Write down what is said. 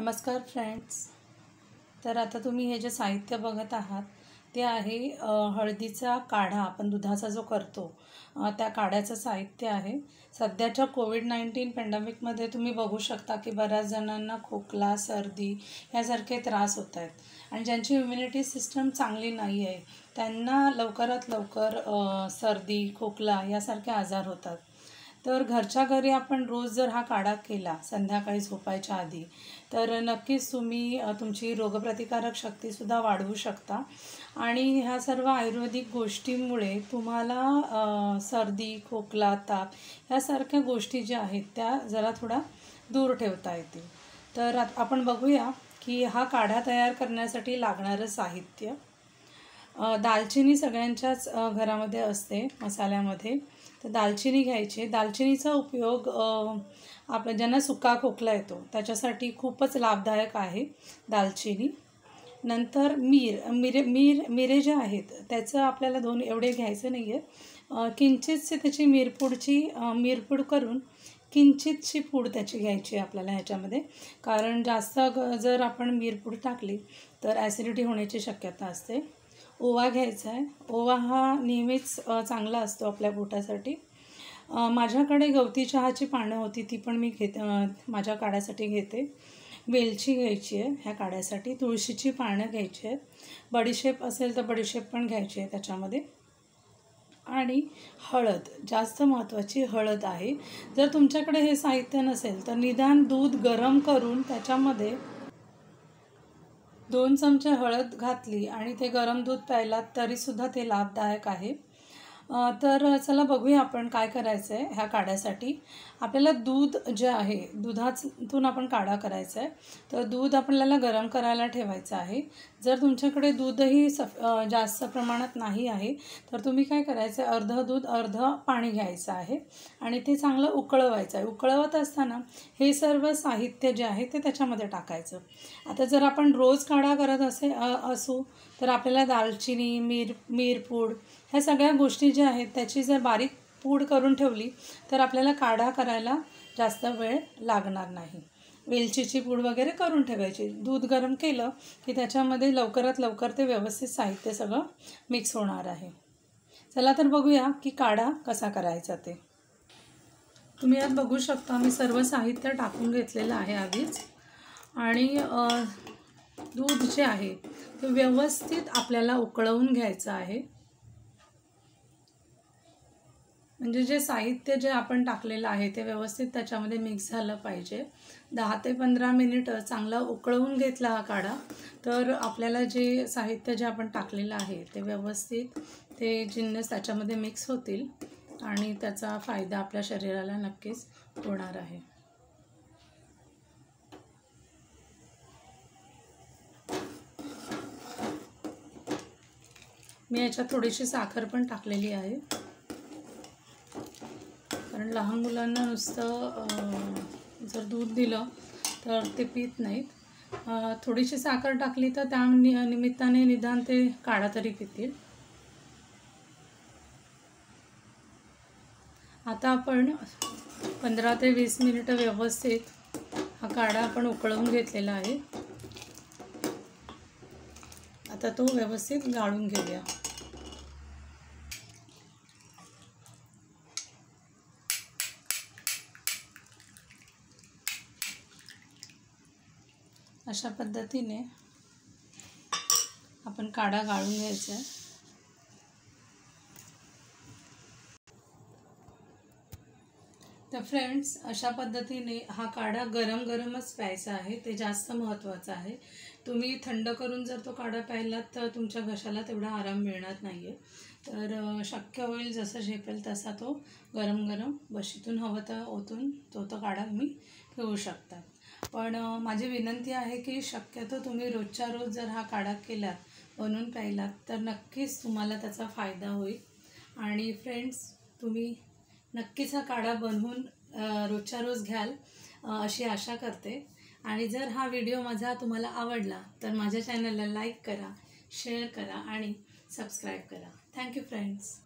नमस्कार फ्रेंड्स। तर आता तुम्ही हे जे साहित्य बघत आहात ते आहे हळदीचा काढा। आपण दुधाचा जो करतो त्या काढ्याचं साहित्य आहे। सध्याच्या कोविड-19 पॅन्डेमिकमध्ये तुम्ही बघू शकता की बऱ्याच जणांना खोकला, सर्दी यासारखे त्रास होत आहेत आणि ज्यांची इम्युनिटी सिस्टम चांगली नाही आहे त्यांना लवकरात लवकर सर्दी, खोकला यासारखे आजार होतात। तर घरच्या घरी आपण रोज जर हा काढा केला संध्याकाळी झोपायच्या आधी तर नक्कीच तुम्ही तुमची रोगप्रतिकारक शक्तीसुद्धा वाढवू शकता आणि ह्या सर्व आयुर्वेदिक गोष्टींमुळे तुम्हाला सर्दी, खोकला, ताप यासारख्या गोष्टी ज्या आहेत त्या जरा थोडा दूर ठेवता येतील। तर आपण बघूया की हा काढा तयार करण्यासाठी लागणारं साहित्य। दालचिनी सगळ्यांच्याच घरामध्ये असते मसाल्यामध्ये। तर दालचिनी घ्यायची। दालचिनीचा उपयोग आपण ज्यांना सुका खोकला येतो त्याच्यासाठी खूपच लाभदायक आहे दालचिनी। नंतर मिरे जे आहेत त्याचं आपल्याला दोन एवढे घ्यायचं नाही आहे। किंचितशी त्याची मिरपूड करून किंचितशी पूड त्याची घ्यायची आपल्याला ह्याच्यामध्ये, कारण जास्त जर आपण मिरपूड टाकली तर ॲसिडिटी होण्याची शक्यता असते। ओवा घ्यायचा आहे। ओवा हा नेहमीच चांगला असतो आपल्या पोटासाठी। माझ्याकडे गवती चहाची पानं होती ती पण मी माझ्या काढ्यासाठी घेते। वेलची घ्यायची आहे ह्या काढ्यासाठी। तुळशीची पानं घ्यायची आहेत। बडीशेप असेल तर बडीशेप पण घ्यायची आहे त्याच्यामध्ये। आणि हळद, जास्त महत्त्वाची हळद आहे। जर तुमच्याकडे हे साहित्य नसेल तर निदान दूध गरम करून त्याच्यामध्ये 2 चमचे हळद घातली आणि ते गरम दूध प्यायलात तरीसुद्धा ते लाभदायक आहे। तर चला बघूया आपण काय करायचं आहे ह्या काढ्यासाठी। आपल्याला दूध जे आहे दुधातून आपण काढा करायचा आहे। तर दूध आपल्याला गरम करायला ठेवायचं आहे। जर तुमच्याकडे दूधही जास्त प्रमाणात नाही आहे तर तुम्ही काय करायचं आहे, अर्ध दूध अर्ध पाणी घ्यायचं आहे आणि ते चांगलं उकळवायचं आहे। उकळवत असताना हे सर्व साहित्य जे आहे ते त्याच्यामध्ये टाकायचं। आता जर आपण रोज काढा करत असू तर आपल्याला दालचिनी, मिरपूड ह्या सगळ्या गोष्टी ज्या आहेत त्याची जर बारीक पूड करून ठेवली तर आपल्याला काढा करायला जास्त वेळ लागणार नाही। वेलचीची पूड वगैरे करून ठेवायची। दूध गरम केलं की त्याच्यामध्ये लवकरात लवकर ते व्यवस्थित साहित्य सगळं मिक्स होणार आहे। चला तर बघूया की काढा कसा करायचा ते। तुम्ही यात बघू शकता मी सर्व साहित्य टाकून घेतलेलं आहे आधीच। आणि दूध जे आहे ते व्यवस्थित आपल्याला उकळवून घ्यायचं आहे। म्हणजे जे साहित्य जे आपण टाकलेलं आहे ते व्यवस्थित त्याच्यामध्ये मिक्स झालं पाहिजे। 10 ते 15 मिनिटं चांगला उकळवून घेतला हा काढा तर आपल्याला जे साहित्य जे आपण टाकलेलं आहे ते व्यवस्थित ते जिन्नस त्याच्यामध्ये मिक्स होतील आणि त्याचा फायदा आपल्या शरीराला नक्कीच होणार आहे। मी याच्यात थोडीशी साखर पण टाकलेली आहे, कारण लहान मुलांना नुसतं जर दूध दिलं तर ते पित नाहीत। थोडीशी साखर टाकली तर त्या निमित्ताने निदान ते काढा तरी पितील। आता आपण 15 ते 20 मिनिटं व्यवस्थित हा काढा आपण उकळवून घेतलेला आहे। आता तो व्यवस्थित गाळून घेऊया। अशा पद्धतीने आपण काढा गाळून घ्यायचा आहे। तर फ्रेंड्स, अशा पद्धतीने हा काढा गरमच प्यायचा आहे, ते जास्त महत्त्वाचं आहे। तुम्ही थंड करून जर तो काढा प्यायलात तर तुमच्या घशाला तेवढा आराम मिळणार नाही आहे। तर शक्य होईल जसं झेपेल तसा तो गरम बशीतून हवं तर ओतून तो काढा तुम्ही पिऊ शकता। पण माझी विनंती आहे की शक्यतो तुम्ही रोजच्या रोज जर हा काढा केलात, बनवून प्यायलात तर नक्कीच तुम्हाला त्याचा फायदा होईल। आणि फ्रेंड्स, तुम्ही नक्कीच हा काढा बनवून रोजच्या रोज घ्याल अशी आशा करते। आणि जर हा व्हिडिओ माझा तुम्हाला आवडला तर माझ्या चॅनलला लाईक करा, शेअर करा आणि सबस्क्राईब करा। Thank you friends.